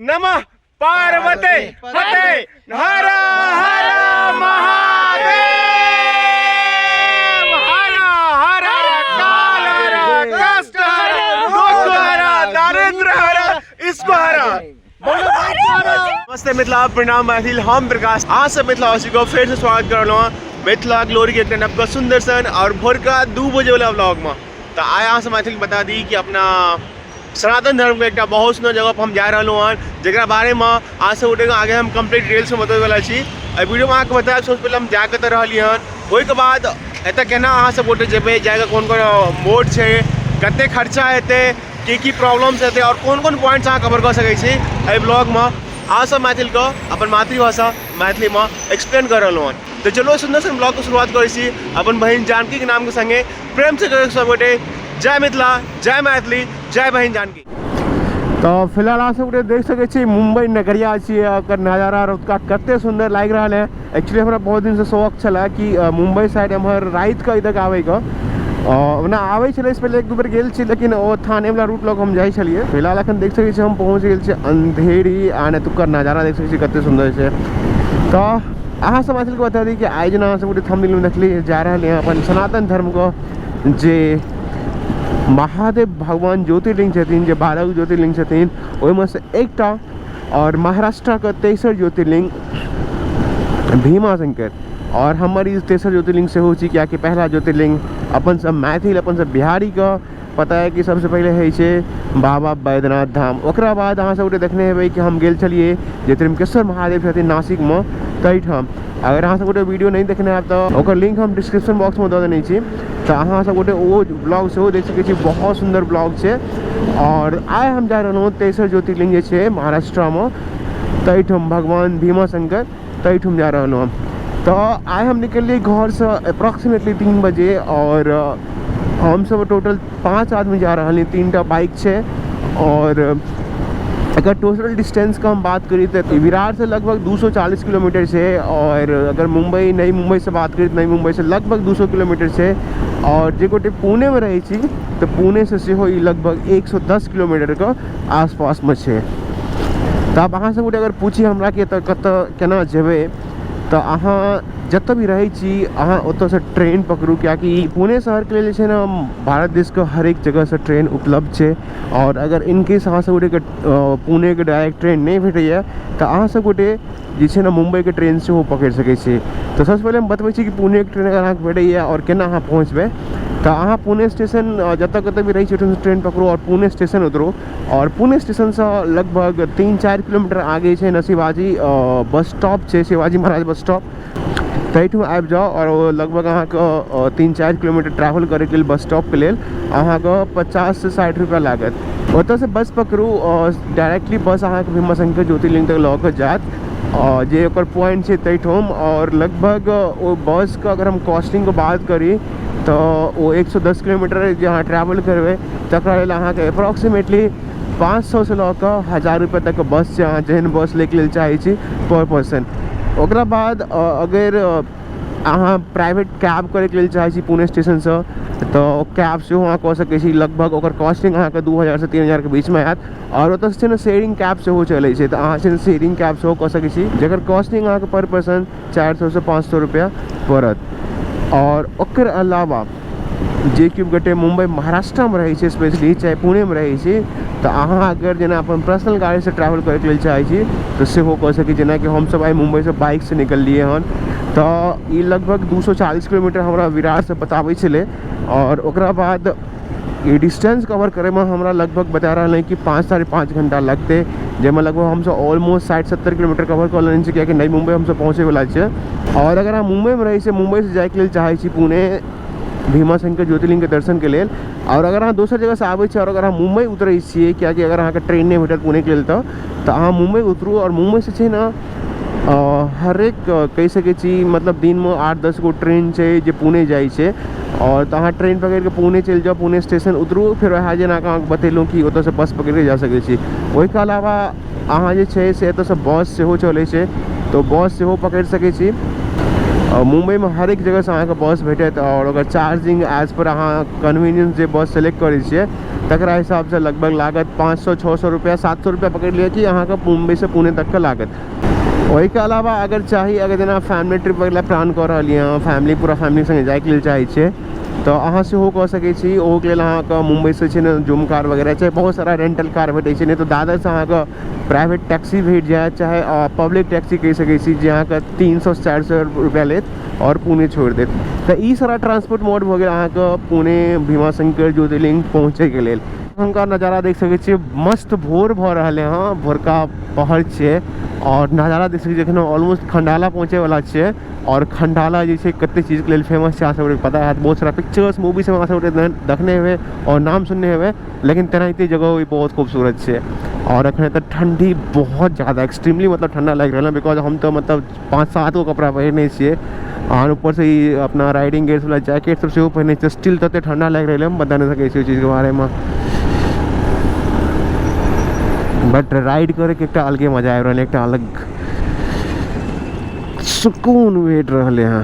नमः पार्वते हते हर हर महादेव हर हर काल हर कष्ट हर दुख हर दारिद्र हर इसको हर। नमस्ते मिथिला, प्रणाम मैथिल, हम प्रकाश आज से मिथिलावासी को फिर से स्वागत कर रहा हूँ मिथिला ग्लोरी के आपका सुंदर सन और भोर का 2 बजे वाला व्लॉग में। तो आया यहाँ से मैथिल बता दी कि अपना सनातन धर्म के एक बहुत सुंदर जगह पर हम जा रहा हूँ, जरा बारे में आज से उठेगा आगे हम कंप्लीट डिटेल से बतावे वाला छी। वीडियो में आपको बताया सबसे पहले हम जाकर तो रही हन, वही के बाद एत केना अहाँ सब गोटे जेबे जाएगा कौन कौन मोड है, कते खर्चा हेते, की प्रॉब्लम्स हेते और कौन कौन पॉइंट्स अहाँ कवर कर सकै छी एहि ब्लॉग में। आज सब मैथिल को अपन मातृभाषा मैथिली में एक्सप्लेन कर रहा हूँ। तो चलो सुंदर सन ब्लॉग को शुरुआत करै छी अपन बहन जानकी के नाम के संगे। प्रेम से कहे सब गोटे जय मिथिला, जय मैथिली, जय बहन जानकी। तो फिलहाल आप सब देख सके छी मुंबई नगरिया छिए, नजारा का कते सुंदर लाग रहा है। एक्चुअली हमारा बहुत दिन से शौक छला कि मुंबई साइड हमारे रात का इधर आवे का ना आवे छले, इस पहले एक दो बार गेल छी, लेकिन वो थाने वाला रूट लग हम जाई छलिए। फिलहाल अखन देख सके छी हम पहुँच गेल छी अंधेरी आने तुकर नजारा देख सके छी कते सुंदर छै। तो अहाँ सब मैथिल को बता दी कि आज ना सब थंबनेल में देखली जा रहा है अपन सनातन धर्म को जे महादेव भगवान ज्योतिर्लिंग छथिन, जे 12 ज्योतिर्लिंग छथिन ओहिमे से एकटा, और महाराष्ट्र का 63 ज्योतिर्लिंग भीमा शंकर, और हमारी 63 ज्योतिर्लिंग से हो क्या कि पहला ज्योतिर्लिंग अपन सब मैथिल अपन सब बिहारी का पता है कि सबसे पहले है छे बाबा बैद्यनाथ धाम। ओकरा बाद अहाँ सब देखने हेबै कि हम गेल छलिए जे त्र्यंबकेश्वर महादेव छथिन नासिक में तहीठाम। अगर अहाँ सब वीडियो नहीं देखने आब तो ओकर लिंक हम डिस्क्रिप्शन बॉक्स में दे देने छी, तो अहाँ सब वो ब्लॉग से देख सके छी, बहुत सुंदर ब्लॉग है। और आइ हम जा रहा हूँ 63 ज्योतिर्लिंग जे महाराष्ट्र में तहीठाम भगवान भीमा शंकर तहीठाम जा रहा हूँ। तो आइ हम निकलिए घर से अप्रॉक्सीमेटली 3 बजे, और हम सब टोटल 5 आदमी जा रहा हैं, 3टा बाइक है। और अगर टोटल डिस्टेंस का हम बात करी तो विरार से लगभग 240 किलोमीटर है, और अगर मुंबई नई मुंबई से बात करी तो नई मुंबई से लगभग 200 किलोमीटर है। और जे गोटे पुणे में रही छी तो पुणे से हो लगभग 110 किलोमीटर का आसपास में है। तो अब अहाँ सब अगर पूछी हमरा कि कत केना जेबे, तो अहाँ जत भी रही छी अहाँ ओत से ट्रेन पकड़ू, क्या कि पुणे शहर के लिए ना भारत देश का हर एक जगह से ट्रेन उपलब्ध है। और अगर इनकेस अहाँ सब गोटे पुणे के डायरेक्ट ट्रेन नहीं भेटैया तो अहाँ सब गोटे जे ना मुंबई के ट्रेन से वो पकड़ सकै छी। तो सबसे पहले हम बतबै छी कि पुणे के ट्रेन अगर अहाँ भेटैया और केना अहाँ पहुँचबै, तो अहाँ पुणे स्टेशन जत कत भी रही छी ट्रेन पकड़ू और पुणे स्टेशन उतरू। और पुणे स्टेशन से लगभग 3-4 किलोमीटर आगे है शिवाजी बस स्टॉप है, शिवाजी महाराज बस स्टॉप, तहीठू आबि जाओ। और लगभग अहाँके 3-4 किलोमीटर ट्रैवल करे के लिए बस स्टॉप के लिए अहाँके 50 से 60 रुपया लागत। ओतऽ से बस पकड़ू और डायरेक्टली बस अहाँके भीमा शंकर ज्योतिर्लिंग तक लऽ कऽ जायत, जे ओकर पॉइंट है तहीठाम। और लगभग वो बस का अगर हम कॉस्टिंग को बात करी तो वो 110 किलोमीटर जहाँ ट्रैवल करबै तकरा लेल अहाँके अप्रॉक्सीमेटली 500 से लऽ कऽ 1000 रुपया तक बस छै, अहाँ जेहन बस लैके लेल चाहै छी पर पर्सन। ओकरा बाद अगर अहाँ प्राइवेट कैब करे के लिए चाहे छी पुणे स्टेशन से तो कैब से अहाँ कऽ सकै छी, लगभग ओकर कॉस्टिंग अहाँके 2000 से 3000 के बीच में आयत। और ओतऽ से ना शेयरिंग कैब से हो चलै छै, तो अहाँ से शेयरिंग कैब से कऽ सकै छी, जकर कॉस्टिंग अहाँके पर पर्सन 400 से 500 रुपया पड़त। और ओकर अलावा जे कि गोटे मुंबई महाराष्ट्र में रही है स्पेशली चाहे पुणे में रही है, तो अहाँ अगर जेना अपन पर्सनल गाड़ी से ट्रैवल करे के लिए चाहे छी तो सेहो कऽ सकै, जेना कि हम सब आइ मुंबई से बाइक से निकलिए हन। तो ये लगभग 240 किलोमीटर हमरा विरार से बताबै छलै। और ओकरा बाद ये डिस्टेंस कवर करे में हमरा लगभग बता रहा है कि 5-5.5 घंटा लगते, जैमें लगभग हम सब ऑलमोस्ट 60-70 किलोमीटर कवर कर लेने क्या कि नई मुंबई हम सब पहुँचे वाला है। और अगर हम मुंबई में रही से मुंबई से जाए के लिए चाहे छी पुणे भीमा शंकर ज्योतिर्लिंग के दर्शन के लिए, और अगर अहाँ दोसर जगह से आबै छी और अगर अहाँ मुंबई उतरै छियै, क्या कि अगर अहाँके ट्रेन नहीं भेटत पुणे के लिए तो अहाँ मुंबई उतरू। और मुंबई से छै ना हर एक कह सकै छी मतलब दिन में 8-10 गो ट्रेन है जो पुणे जाइ छै, और तो अहाँ ट्रेन पकड़ के पुणे चल जाओ, पुणे स्टेशन उतरू, फिर वहाँ जेना अहाँके बतेलहुँ कि ओतऽ से बस पकड़ के जा सकै छी। ओहिके अलावा अहाँ जे छै से एतऽ से बस सेहो चलै छै, तो बस सेहो पकड़ सकै छी। मुंबई में हर एक जगह से अहाँके बस भेटत, और अगर चार्जिंग एज पर अहाँ कन्वीनियंस जे बस सेलेक्ट करै छियै तकरा हिसाब से लगभग लागत 500-600 रुपया 700 रुपया पकड़ लिया कि यहाँ का मुंबई से पुणे तक का लागत। वही के अलावा अगर चाहिए अगर जेना फैमिली ट्रिप वगैरह प्लान कर रही हैं, फैमिली पूरा फैमिली संगे जाए के लिए चाहे छे तो अहाँ से हो कह सकै छी। ओहो के लेल अहाँके मुंबई से जूम कार वगैरह छै, बहुत सारा रेंटल कार भेटै छै, नहीं तो दादर से अहाँके प्राइवेट टैक्सी भेट जाए, चाहे पब्लिक टैक्सी कह सकै छी जे अहाँके 300-400 रुपया लेत और पुणे छोड़ देत। तो ई सारा ट्रांसपोर्ट मोड भऽ गेल अहाँके पुणे भीमाशंकर ज्योतिर्लिंग पहुँचे के लेल। हुनका नज़ारा देख सकै छियै, मस्त भोर भऽ रहल है, हाँ भोरका पहर छै और नज़ारा देख सकै छियै एखन ऑलमोस्ट खंडाला पहुँचे वाला छै। और खंडाला जे छै कते चीज़ के लिए फेमस छै, अहाँ सब पता है, बहुत सारा पिक्चर्स मूवी सब अहाँ सब देखने हुए और नाम सुनने हुए, लेकिन तेनाहिते जगह भी बहुत खूबसूरत छै। और अखन तो ठंडी बहुत ज़्यादा एक्सट्रीमली मतलब ठंडा लग रहा है, बिकॉज हम तो मतलब 5-7 गो कपड़ा पहिरने छियै और ऊपर से ही अपना राइडिंग गेयर्स वाला जैकेट सब सेहो पहिरने छियै, स्टिल तते ठंडा लग रहा है, हम बता नहीं सकै छी चीज़ के बारे में। बट राइड करे के एक अलगे मजा आबि रहल है, एक अलग सुकून भेट रहे हैं।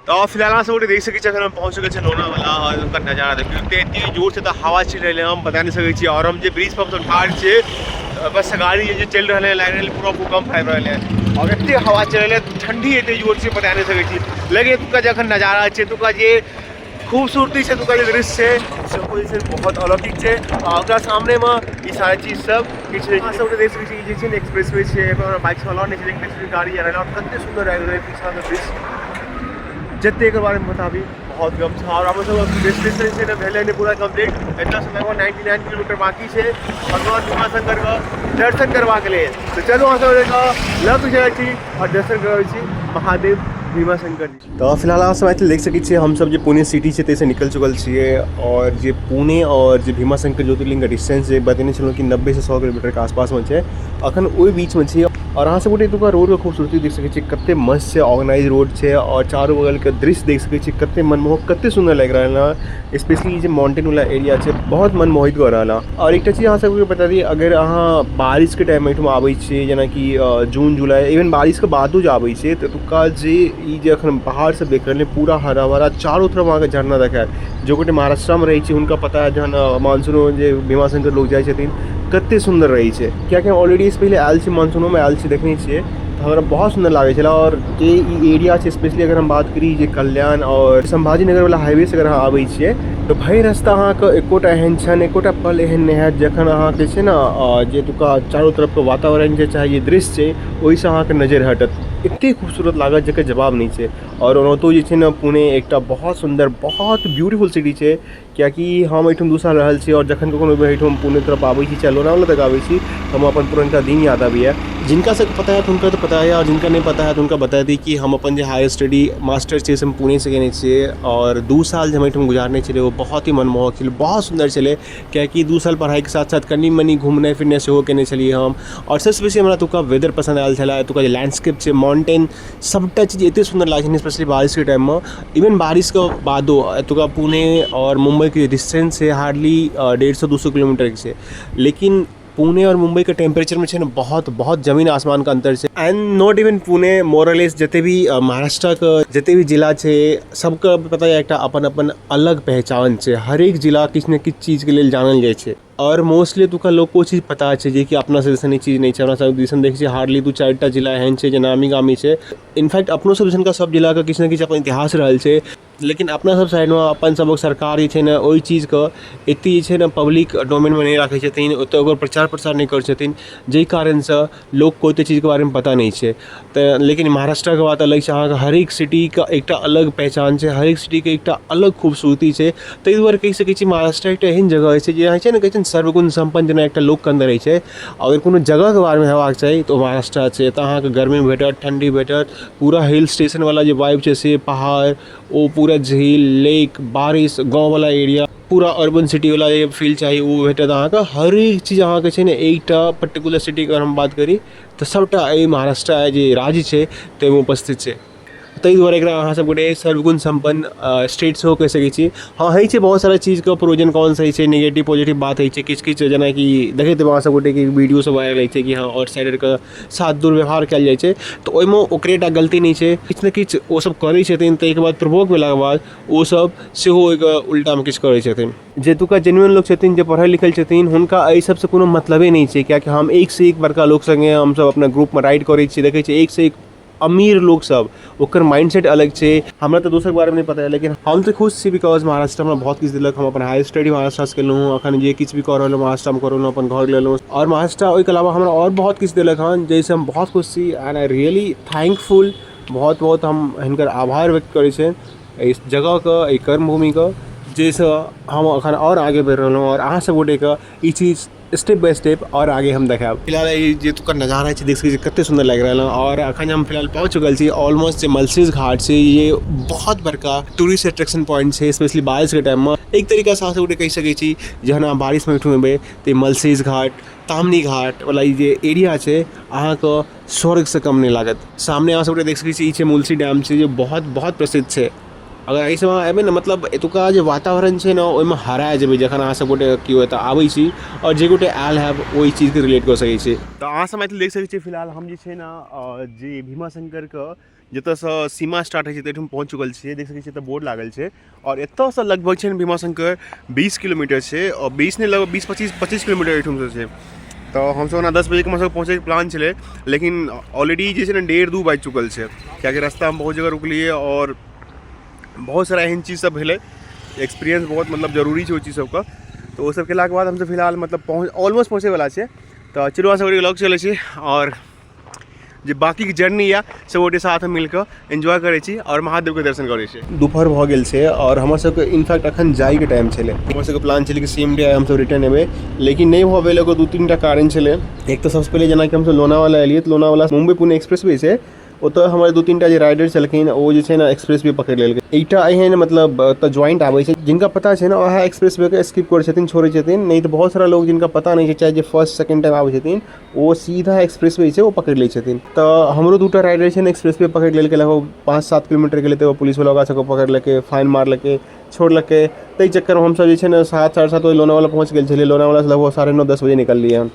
तो फिलहाल सब देख सकै छी, हम पहुँच चुके लोनावाला और उनका नज़ारा देखिए, इतनी जोर से तो हवा चल रही है हम बता नहीं सकै छी। और हम जो ब्रिज पर ठाड़ छे, बस गाड़ी जो चल रहा है लाइन पूरा भूकंप फैल रहा है और इतनी हवा चल रही है, ठंडी इतनी जोर से बता नहीं सकै छी। लेकिन तुका जखन नज़ारा है, तुका ये खूबसूरती से तुका दृश्य है बहुत अलौकिक है। और सामने में ये सारी चीज सब किछु सब देख सकै छी, एक्सप्रेस वे है, बाइक से अलाउ नहीं है, गाड़ी आ रहा है, कते सुंदर लग रहा है पीछा का दृश्य। जत्ते के बारे में बताबी बहुत कम था। और हम सब डेस्टिनेशन से पहले ने पूरा कंप्लीट इतना समय को 99 किलोमीटर बाकी है भगवान भीमाशंकर का दर्शन करवा के लिए। तो चलो वहाँ से लग जाए छी और दर्शन करवा छी महादेव भीमाशंकर जी। तो फिलहाल आप सब देख सकै छियै, हम सब जो पुणे सिटी से तैसे निकल चुकल छियै और जे पुणे और जे भीमाशंकर ज्योतिर्लिंग का डिस्टेंस जे बतेने छलहुँ कि 90 से 100 किलोमीटर के आसपास में छै, अखन ओहि बीच में छियै। और अहाँ सब एतुका रोड के खूबसूरती देख सकै छियै, कते मस्त छै, ऑर्गेनाइज रोड छै और चारों बगल के दृश्य देख सकै छियै, कते मनमोहक कते सुंदर लग रहल है। स्पेशली जो माउंटेन वाला एरिया छै बहुत मनमोहित कर रहा है। और एक चीज़ अहाँ सबके बता दी, अगर अहाँ बारिश के टाइम में आबै छियै जेना कि जून जुलाई इवन बारिश के बादो जो आबै छै, तो एतुका जे ई जे अखन पहाड़ सब देख रहल पूरा हरा भरा, चारों तरफ अहाँके झरना देखायत। जो गोटे महाराष्ट्र में रही उनका पता है, जहन मानसून जे भीमाशंकर लोग जाए छथिन कते सुंदर रही है, क्या कि ऑलरेडी इस पहले आयल छी मानसूनों में आयल छी देखने छियै, तो हमारा बहुत सुंदर लगे छला। और जे एरिया है स्पेशली अगर हम बात करी जे कल्याण और संभाजी नगर वाला हाईवे से अगर अहाँ आबै छियै तो भरि रास्ता अहाँके एकोटा एहन छन, एकोटा पल एहन नहीं है जखन अहाँके छै ना जे तुका चारों तरफ के वातावरण जे चाहे ये दृश्य छै ओहिसँ अहाँके नजर हटत, एते खूबसूरत लागत जकर जवाब नहीं छै। और ओनाहितो जे छै ना पुणे एकटा बहुत सुंदर बहुत ब्यूटीफुल सिटी छै, कियाकि हम एहिठाम 2 साल रहल छी और जखन कखनो एहिठाम पुणे तरफ आबै छी चाहे लोनावाला तक आबै छी हम अपन पुरनका दिन याद आबैया। जिनका से पता है तो उनका तो पता है, और जिनका नहीं पता है तो उनका बता दी कि हम अपन जो हायर स्टडी मास्टर से हम पुणे से केने छियै और 2 साल जब एहिठाम गुजारने छलै वो बहुत ही मनमोहक छलै, बहुत सुंदर छलै, कियाकि 2 साल पढ़ाई के साथ साथ कनी मनी घूमने फिरने सेहो केने छलियै हम। और सबसे बेसी हमरा एतुका वेदर पसंद आयल छलै, एतुका जे लैंडस्केप छै माउंटेन सबटा चीज एते सुंदर लागै छै, स्पेशली बारिश के टाइम में। इवन बारिश के बादो एतुका पुणे और मुंबई के डिस्टेंस है हार्डली 150-200 किलोमीटर के छै, लेकिन पुणे और मुंबई के टेम्परेचर में है ना बहुत बहुत जमीन आसमान का अंतर है। एंड नॉट इवन पुणे मोरलेस जते भी महाराष्ट्र का जते भी जिला है सबका पता है एक अपन अपन अलग पहचान है, हर एक जिला किसी न किसी चीज़ के लिए जानल जाए छै। और मोस्टली तुका लोग को चीज़ पता है जे कि अपना से जैसन चीज़ नहीं है, अपना सब दिसन देखे हार्डली 2-4टा जिला एहन है जो नामी गामी है। इनफैक्ट अपनो सब दिसन का सब जिला का किसी न किसी अपन इतिहास रहल है, लेकिन अपना सब साइड में अपन सब सरकार है ना ओहि चीज़ का एते है ना पब्लिक डोमेन में नहीं रखे छथिन, ओकर प्रचार प्रसार नहीं कर छथिन, जै कारण से लोग को ओते चीज़ के बारे में पता नहीं है। तो लेकिन महाराष्ट्र के बात अलग है, अहाँ हर एक सिटी का एक अलग पहचान है, हर एक सिटी के एक अलग खूबसूरती है। ताहि दुआरे कहि सकै छी महाराष्ट्र एक एहन जगह है जे ना कहै सर्वगुण संपन्न जेना एक लोक के अंदर है। अगर कोनो जगह के बारे में हेबाक चाहिए तो महाराष्ट्र है, तो अहाँके गर्मी भेटत ठंडी भेटत, पूरा हिल स्टेशन वाला जो वाइब है से पहाड़ वो पूरा झील लेक बारिश गाँव वाला एरिया पूरा अर्बन सिटी वाला ये फील चाहिए वो भेटत अहाँके। हर एक चीज़ अहाँके छै ने एकटा पर्टिकुलर सिटी के अगर हम बात करी तो सबटा महाराष्ट्र जे राज्य है तो उपस्थित है। ताहि दुआरे एकरा अहाँ सब गोटे सर्वगुण संपन्न स्टेट सेहो कहि सकै छी। हाँ होइ छै बहुत सारा चीजके प्रोजन कॉन्स होइ छै, नेगेटिव पॉजिटिव बात होइ छै, किछु किछु जेनाकि देखैत हेबै अहाँ सब गोटे कि वीडियो सब आबि रहल छै कि हाँ आउटसाइडरके साथ दुर्व्यवहार कयल जाइ छै, तऽ ओहिमे ओकरेटा गलती नहीं छै, किछु ने किछु ओ सब करै छथिन, ताहिके बाद प्रवोक भेलाके बाद ओ सब सेहो ओहिके उल्टामे किछु करै छथिन। जेतुका जेन्युइन लोग छथिन, जे पढ़ल लिखल छथिन, हुनका एहि सबसँ कोनो मतलबे नहीं छै, कियाकि हम एक से एक बड़का लोग संगे हमसब अपना ग्रुपमे राइड करै छियै, देखै छियै एक से एक अमीर लोग सब, ओकर माइंडसेट अलग छै। हमरा तऽ दोसर बारे में नहीं पता है, लेकिन हम तो खुश छी बिकॉज महाराष्ट्र हमरा बहुत किछु दिलक। हम अपन हायर स्टडी महाराष्ट्र से केलहुँ, अखन जे किछु भी कऽ रहल महाराष्ट्र में कऽ रहल, अपन घर लेलहुँ, और महाराष्ट्र ओहिके अलावा हमरा और बहुत किछु दिलक हन, जाहिसँ हम बहुत खुश छी एंड आई रियली थैंकफुल। बहुत बहुत हम हिनकर आभार व्यक्त करै छियनि एहि जगहके, एहि कर्मभूमिके, जाहिसँ हम अखन और आगे बढ़ि रहलहुँ, और अहाँ सब गोटेके ई चीज स्टेप बाय स्टेप और आगे हम देखाब। फिलहाल ये तुका नज़ारा छै, देख सकै छी कते सुंदर लग रहल है, और अखन हम फिलहाल पहुँच चुकल छी ऑलमोस्ट मलसीज घाट से। ये बहुत बड़का टूरिस्ट अट्रैक्शन पॉइंट है, स्पेशली बारिश के टाइम में। एक तरीका से गोटे कहि सकै छी जहन अहाँ बारिश में उठू एबै तो मलसीज घाट, तामनी घाट वाला जे एरिया है अहाँके स्वर्ग से कम नहीं लागत। सामने अहाँ सब देख सकै छी, ई छै मुलसी डैम छै, जो बहुत बहुत प्रसिद्ध है। अगर एहि समय एबै ने, मतलब एतुका जे वातावरण छै ने, ओहिमे हरा जेबै जखन अहाँ सब गोटे केओ एतऽ आबै छी, और जे गोटे आयल हैब ओहि चीजके रिलेट कऽ सकै छी। तऽ अहाँ सब देख सकै छी फिलहाल हम जे छै ने जे भीमाशंकरके जतऽसँ सीमा स्टार्ट होइ छै ताहिठाम पहुँच चुकल छियै। देख सकै छी एतऽ बोर्ड लागल छै, और एतऽसँ लगभग छै भीमाशंकर 20 किलोमीटर छै, और 20 नहीं लगभग 20-25 किलोमीटर एहिठामसँ छै। तो हमसब ओना 10 बजे के हमसब पहुँचैके प्लान छलै, लेकिन ऑलरेडी जे छै ने 1:30-2 बाजि चुकल छै, कियाकि रास्तामे बहुत जगह रुकलिए, और बहुत सारा एहन चीज सब भेलै। एक्सपीरियंस बहुत मतलब जरूरी छै ओ चीज सबके। तो वो सब केलाके बाद हमसब फिलहाल मतलब ऑलमोस्ट पहुँचे वाला छै। तो चलू अहाँ सब लग चलै छी, और जे बाकी के जर्नी या सब गोटे साथ में मिलकर एंजॉय करै छी, और महादेव के दर्शन करै छी। दोपहर भऽ गेल छै, और हमर सबके इनफैक्ट अखन जाय के टाइम छलै। हमर सबके प्लान छलै कि सेम डे हम सब रिटर्न एबै, लेकिन नहीं भऽ भेल। 2-3 टा कारण छलै। एक तो सबसे पहले जेना कि हमसब लोनावाला एलियै, तो लोनावाला मुंबई पुणे एक्सप्रेसवे छै, ओतऽ हमारे 2-3 टा जे राइडर छलखिन ओ जे छै ने एक्सप्रेसवे पकड़ि लेलकै। एकटा एहन मतलब ओतऽ ज्वाइंट आबै छै, जिनका पता छै ने वएह एक्सप्रेसवे के स्किप करै छथिन, छोड़ै छथिन। नहीं तो बहुत सारा लोग जिनका पता नहीं छै, चाहे जे फर्स्ट सेकंड टाइम आबै छथिन, वो सीधा एक्सप्रेसवे छै वो पकड़ि लै छथिन। तो हमरो 2टा राइडर छै ने एक्सप्रेसवे पकड़ि लेलकै, लगभग 5-7 किलोमीटर गेलै, तो पुलिस वाला ओकरा सबके पकड़लकै, फाइन मारलकै, छोड़लकै। ताहि चक्करमे हमसब जे छै ने 7-7:30 बजे लोनावाला पहुँच गेल छलियै। लोनावाला से लगभग 9:30-10 बजे निकललियै हम।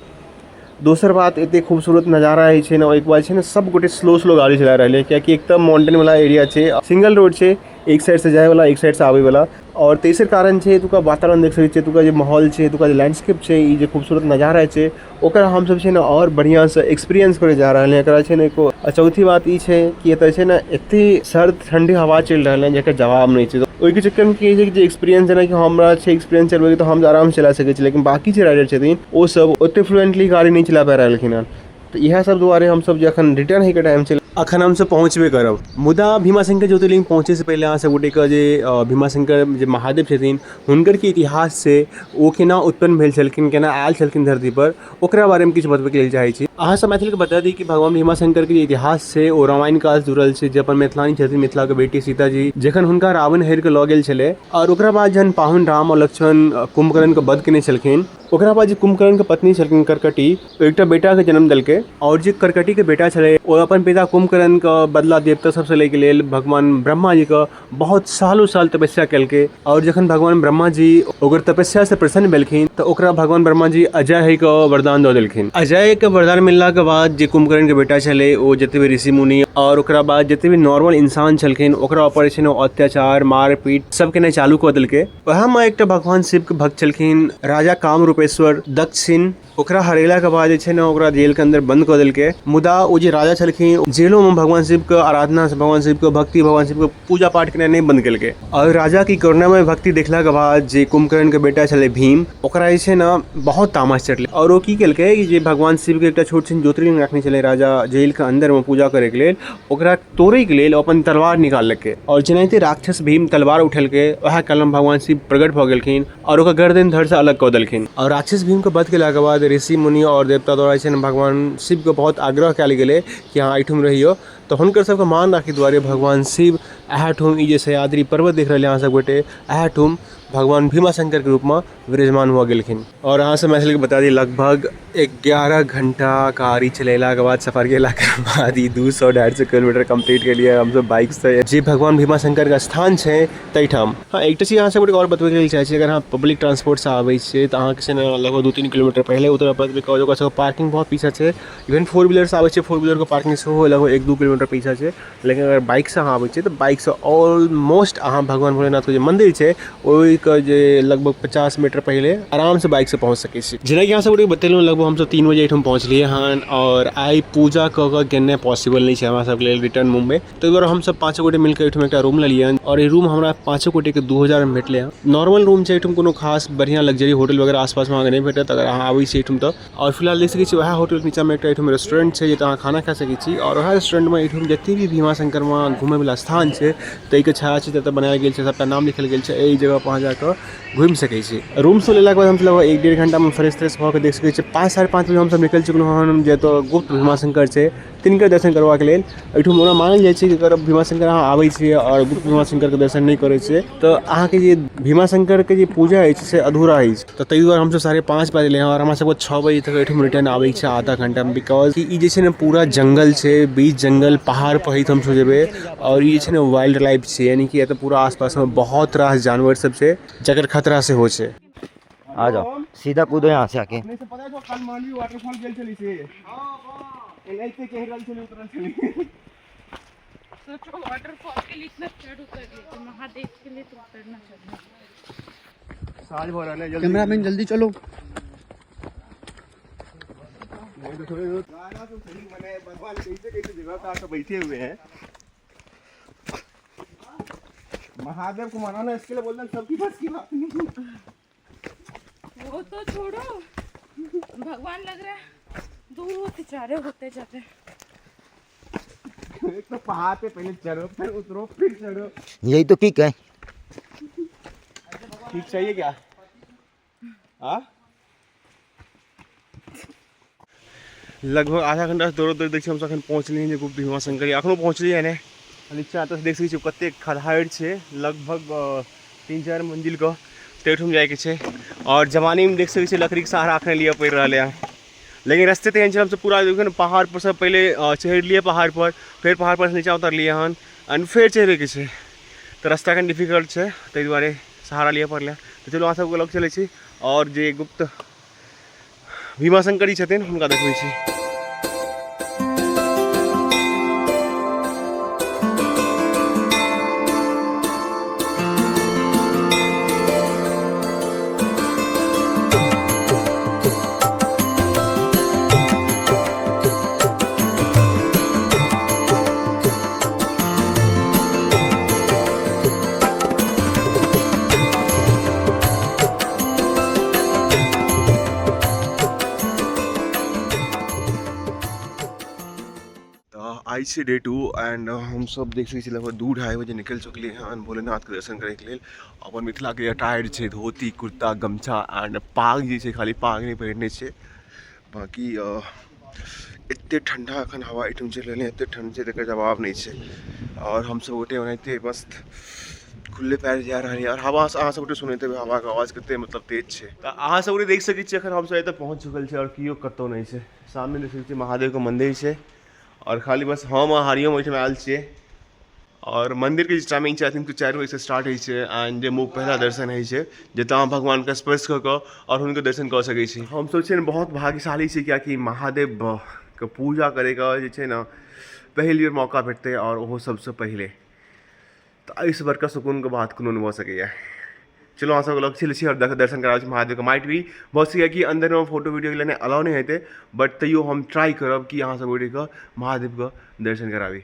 दोसर बात, एते खूबसूरत नज़ारा होइ छै ने, एक बार छै ने सब गोटे स्लो गाड़ी चला रहल है, कियाकि एकदम माउंटेन वाला एरिया छै, सिंगल रोड छै, एक साइड से जाए वाला, एक साइड से आवे वाला। और तेसर कारण छै एतुका वातावरण देख सकै छियै, एतुका जे माहौल छै, एतुका जे लैंडस्केप छै, ई जे खूबसूरत नज़ारा छै, ओकरा हमसब छै ने और बढ़िया से एक्सपीरियंस करे जा रहल हैं। एकरा छै ने एको चौथी बात ई छै कि एतऽ छै ने एते सर्द ठंडी हवा चलि रहल है, जेकर जवाब नहीं छै। ओहिके चक्करमे की होइ छै कि जे एक्सपीरियंस जेना कि हमरा छै एक्सपीरियंस चलबैके, तो हम आराम से चला सकै छी, लेकिन बाकी जे राइडर छथिन ओ सब ओते फ्लुएंटली गाड़ी नहीं चला पा रहलखिन हँ। तो इएह सब दुआरे हमसब जे अखन रिटर्न होइके टाइम छै, अखन हमसब पहुँचबे करब। मुदा भीमाशंकर ज्योतिर्लिंग पहुँचे से पहले अहाँ सब गोटेके जे भीमाशंकर जे महादेव छथिन, हुनकर के इतिहास से ओ केना उत्पन्न भेल छलखिन, केना आयल छलखिन धरती पर, ओकरा बारे में किछु बतबैके लेल चाहै छी। अहाँ सब मैथिलके बता दी कि भगवान भीमाशंकर के जे इतिहास छै ओ रामायण काल से जुड़ल छै, जे अपन मिथिलानी छथिन, मिथिला के बेटी सीताजी जखन हुनका रावण हरि के लऽ गेल छलै, और ओकरा बाद जहन पाहुन राम और लक्ष्मण कुंभकर्ण के वध केने छलखिन, ओकरा बाद जे कुंभकर्ण के पत्नी छलखिन करकटी, एकटा बेटा के जन्म देलकै। और जे करकटी के बेटा छलै ओ अपन पिता कुंभकर्ण के बदला देवता सबसे लैके लेल भगवान ब्रह्मा जी के बहुत सालों साल तपस्या केलकै। और जखन भगवान ब्रह्मा जी ओकर तपस्या से प्रसन्न भेलखिन, तो ओकरा भगवान ब्रह्मा जी अजय है के वरदान दऽ देलखिन। अजय के वरदान मिलला के बाद जे कुंभकर्ण के बेटा छलै ओ जते भी ऋषि मुनि और ओकरा बाद जते भी नॉर्मल इंसान छलखिन, ओकरा ऊपर छै ने अत्याचार मारपीट सब केनाइ चालू कऽ देलकै। वएह में एकटा भगवान शिव के भक्त छलखिन राजा कामरूपेश्वर दक्षिण, ओकरा हरेला के बाद जे छै ने ओकरा जेल के अंदर बंद कऽ देलकै। मुदा ओ जे राजा छलखिन, जेलो में भगवान शिव के आराधना से, भगवान शिव के भक्ति, भगवान शिव के पूजा पाठ केनाइ नहीं बंद केलकै। और राजा की करुणामय भक्ति देखला के बाद जे कुंभकर्ण के बेटा छलै भीम, ओकरा जे छै ने बहुत तामस चढ़लै, और ओ की केलकै कि जे भगवान शिव के एकटा छोट छिन ज्योतिर्लिंग रखने छलै राजा जेल के अंदर में पूजा करे के लेल, ओकरा तोड़े के लेल अपन तलवार निकाललकै। और जेनाहिते राक्षस भीम तलवार उठेलकै, वएह कालम भगवान शिव प्रकट भऽ गेलखिन और ओकर गर्दन धड़ से अलग कऽ देलखिन। और राक्षस भीम के वध केला के बाद ऋषि मुनि और देवता द्वारा छै ने भगवान शिव के बहुत आग्रह कयल गेलै कि अहाँ एहिठुम रहियो। तो हुनकर सबके मान राखै दुआरे भगवान शिव एहिठुम ई जे सह्याद्री पर्वत देख रहल अहाँ सब गोटे, एहिठुम भगवान भीमाशंकर के रूप में विराजमान हुआ गेलखिन। और यहाँ से मैथिल के बता दी लगभग 11 घंटा गाड़ी चलेला के बाद सफर के के बाद 200-250 किलोमीटर कंप्लीट के लिए हम सब बाइक से जे भगवान भीमाशंकर का स्थान है तैठाम। हाँ एक चीज यहाँ से और बतबे के लिए चाहे अगर हाँ पब्लिक ट्रांसपोर्ट से आवे छे तो अहाँ से लगभग 2-3 किलोमीटर पहले उतर पड़ते। पार्किंग बहुत पीछा है, इवन 4 व्हीलर से आवे छे 4 व्हीलर को पार्किंग से हो लगभग 1-2 किलोमीटर पीछा है। लेकिन अगर बाइक से आवे छे तो बाइक से ऑलमोस्ट अहाँ भगवान भोलेनाथ के जो मंदिर है वही के जे लगभग 50 मीटर पहले आराम से बाइक से पहुँच सके छी। जेना कि यहाँ से बतेलूँ लगभग हम सब 3 बजे एठम पहुँचलिए हन और आई पूजा कऽ के पॉसिबल नहीं है हमारा सबके लिए रिटर्न मुंबई। तो एक हम सब 5 गोटे मिलकर एठम एक रूम ले और ये रूम हमारा 5 गोटे के 2000 में भेटले हैं। नॉर्मल रूम है एठम कोनो खास बढ़िया लग्जरी होटल वगैरह आसपास में नहीं भेटत अगर अहाँ आबै छी एठम तो। और फिलहाल देख सकै छी वह होटल नीचा में एक रेस्टोरेंट है जहाँ खाना खा सकै छी। और वह रेस्टोरेंट में एठम जितने भी भीमाशंकर में घूमे वाला स्थान है तई के छायाचित्र बनाया गया है, सबका नाम लिखल गया है। यही जगह पर जाकर घूम सकै छी। रूम से लेला के बाद हम लगभग 1-1.5 घंटा में फ्रेश फ्रेश होकर देख सकै छी। 5-5:30 बजे हम सब निकल चुकलहुँ हन जे तो गुप्त भीमाशंकर है तिनकर दर्शन करवा के लिए। एठम ओना मानल जाइ छै कि अगर भीमाशंकर अहाँ आबै छियै और गुप्त भीमाशंकर के दर्शन नहीं करै छियै तो अहाँ के जे भीमाशंकर के जे पूजा है से अधूरा है। तो ताहि दुआरे हम सब 5:30 बजे ले और हमरा सबको 6 बजे तक एठम रिटर्न आबै छै आधा घंटा में। बिकॉज कि ई जे छै ने पूरा जंगल है, बीच जंगल पहाड़ पर हम सब जेबै और ये छै ने वाइल्ड लाइफ है, यानी कि एतऽ पूरा आसपास में बहुत रास जानवर सब है जकर खतरा से हो छै। आ जाओ सीधा कूदो यहाँ से आके। अपने से पता है जो कल मानवी वाटरफॉल गेल चली से एनआईटी के हिरल चली उतरल चली। सोचो वाटरफॉल के लिए इतना चढ़ उतर गए तो महादेव के लिए तो उतरना चाहिए। साज भर आने जल्दी कैमरामैन जल्दी चलो। नहीं तो थोड़े गाना तो सही मने भगवान कैसे जगह का तो बैठे हुए हैं। महादेव को मनाना इसके लिए बोलना सबकी बस की बात नहीं। वो तो छोड़ो, भगवान लग रहा है दूर होते जा रहे होते जाते। एक तो पहाड़ पे पहले चढ़ो फिर उतरो फिर चढ़ो। यही तो किक है। ठीक चाहिए क्या? हाँ लगभग आधा घंटा से दौड़ देखिए हम सब पहुँचलिए हैं गुप्त भीमाशंकर एखनो पहुँचलिए ने। नीचा आते देख सकै छी कते खदहारि छै लगभग 3-4 मंजिल का तेठम जाए के छै। और जमानी में देख सकै छी लकड़ी के सहारा अखने लिए पड़ रहा है। लेकिन रास्ते तो हम सब पूरा देखिए पहाड़ पर सब पहले चढ़ लिए पहाड़ पर फिर पहाड़ पर से नीचा उतर लिए हन एंड फिर चढ़े के छै तो रास्ता कनि डिफिकल्ट है ताहि दुआरे सहारा लिए पड़ल। तो चलो अहाँ सबके लग चलै छी और जे गुप्त भीमाशंकर छथिन हुनका देखबै छी। आई से डे 2 एंड हम सब देख सकै छी लगभग 2-2:30 बजे निकल चुकलिए हैं भोलेनाथ के दर्शन करे के लिए। अपन मिथिला के अटायर है धोती कुर्ता गमछा एंड पाग जी खाली पाग नहीं पहिरने से। बाकी इतने ठंडा अखन हवा एठम चल रहे इतने ठंड से तक जवाब नहीं है। और हम सब गोटे ओनाहिते मस्त खुले पैर जा रहा है और हवा अहाँ सब गोटे सुनते हुए हवा के आवाज कते मतलब तेज है। तो अहाँ सब गोटे देख सकै छी अखन हम सब एतऽ पहुँच चुकल है और कियो कतौ नहीं है। सामने देख सकै छी महादेव के मंदिर है और खाली बस हम हरिओम ओहिठाम आयल छियै। और मंदिर के टाइमिंग है आई थिंक 4 बजे से स्टार्ट होइ छै एंड मुँह पहला दर्शन होइ छै जतऽ अहाँ भगवान के स्पर्श कऽ कऽ और हुनकर दर्शन कऽ सकै छी। हम सोचे बहुत भाग्यशाली छी कियाकि महादेव के पूजा करैके जे छै ने पहिल बेर मौका भेटतै और ओहो सबसे पहले। तो एहिसँ बड़का सुकूनके बात कोनो नहि भऽ सकैए। चलो अहाँ सब लग छी और दर्शन कराबै छी महादेव के। माइट भी बहुत सी है कि अंदर में फोटो वीडियो के लिए अलाउ नहीं हेतै बट तैयो हम ट्राई करब कि अहाँ सब गोटे के महादेव के दर्शन कराबी।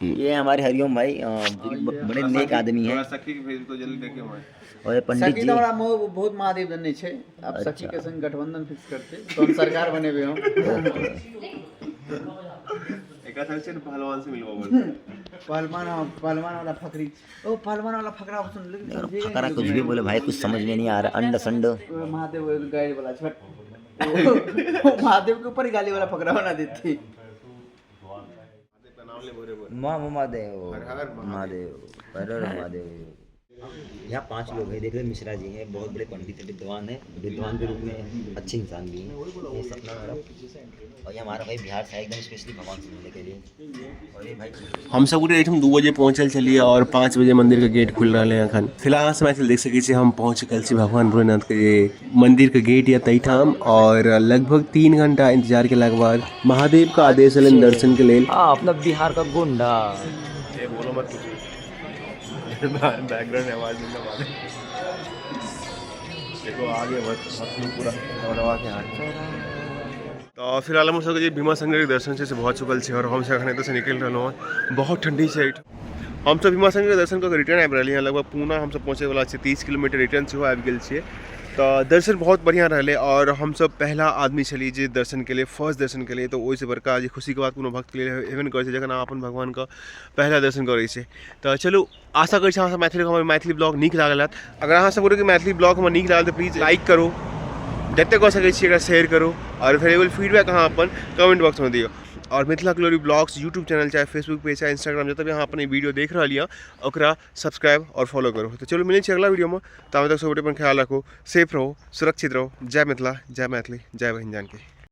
ये हमारे हरिओम भाई बड़े नेक आदमी हैं। सखी के भेज तो जल्दी देखे और पंडित जी हमरा बहुत महादेव जन्ने छे। अब सखी के संग गठबंधन फिक्स करते तो हम सरकार बनेबे हम। एक साल से पहलवान से मिलवा बोल पहलवान वाला फकरी ओ पहलवान वाला फकरा सुन ले। फकरा कुछ भी बोले भाई कुछ समझ में नहीं आ रहा। अंड संड महादेव गाड़ी वाला छट महादेव के ऊपर ही गाली वाला फकरा बना देती। महादेव महादेव हर हर महादेव। यहाँ 5 लोग हैं, देख रहे हैं, मिश्रा जी हैं, बहुत बड़े पंडित हैं, विद्वान हैं, विद्वान के रूप में अच्छे इंसान भी हैं। ये सपना मेरा, और ये हमारा भाई बिहार से एकदम स्पेशली भगवान से मिलने के लिए। और ये भाई हम सब उठे 2 बजे पहुँचल चलिए और 5 बजे मंदिर के गेट खुल रहा है अखन। फिलहाल से मैथिल देख सके छी हम पहुँच चुकल छी भगवान भोलेनाथ के ये मंदिर के गेट या तईठाम, और लगभग 3 घंटा इंतजार के बाद महादेव का आदेश है दर्शन के लिए। अपना बिहार का गुंडा बोलो मत बैकग्राउंड आवाज देखो आगे पूरा तो फिलहाल हम सब भीमा शंकर के दर्शन से बहुत चुकल से और हम से तो से निकल रहा हूँ बहुत ठंडी से। हम सब भीमा शंकर के दर्शन को रिटर्न आबि रही हैं, लगभग पूना हम सब पहुँचे वाला 30 किलोमीटर रिटर्न से आबि गए छे। तो दर्शन बहुत बढ़िया रहे और हम सब पहला आदमी छली जे दर्शन के लिए, फर्स्ट दर्शन के लिए। तो वही से बड़का जे खुशी के बात कोनो भक्त के लिए हेबे करे जखन अपन भगवान का पहला दर्शन करे छे। तो चलू आशा करै छी अहाँ सब मैथिली ब्लॉग नीक लागल। अगर अहाँ सब के मैथिली ब्लॉग हमरा नीक लागल तो प्लीज लाइक करो, जते कऽ सकै छी एकरा शेयर करो, और वेरिएबल फीडबैक अहाँ अपन कमेंट बॉक्स में दियो। और Mithila glory blogs YouTube channel चाहे फेसबुक पेज चाहे इंस्टाग्राम जब भी अहाँ अपन वीडियो देख रही हैं ओकरा सब्सक्राइब और फॉलो करो। तो चलो मिले अगला वीडियो में, तब तक सब अपन ख्याल रखो, सेफ रहो, सुरक्षित रहो। जय मिथिला, जय मैथिली, जय बहिन जानकी।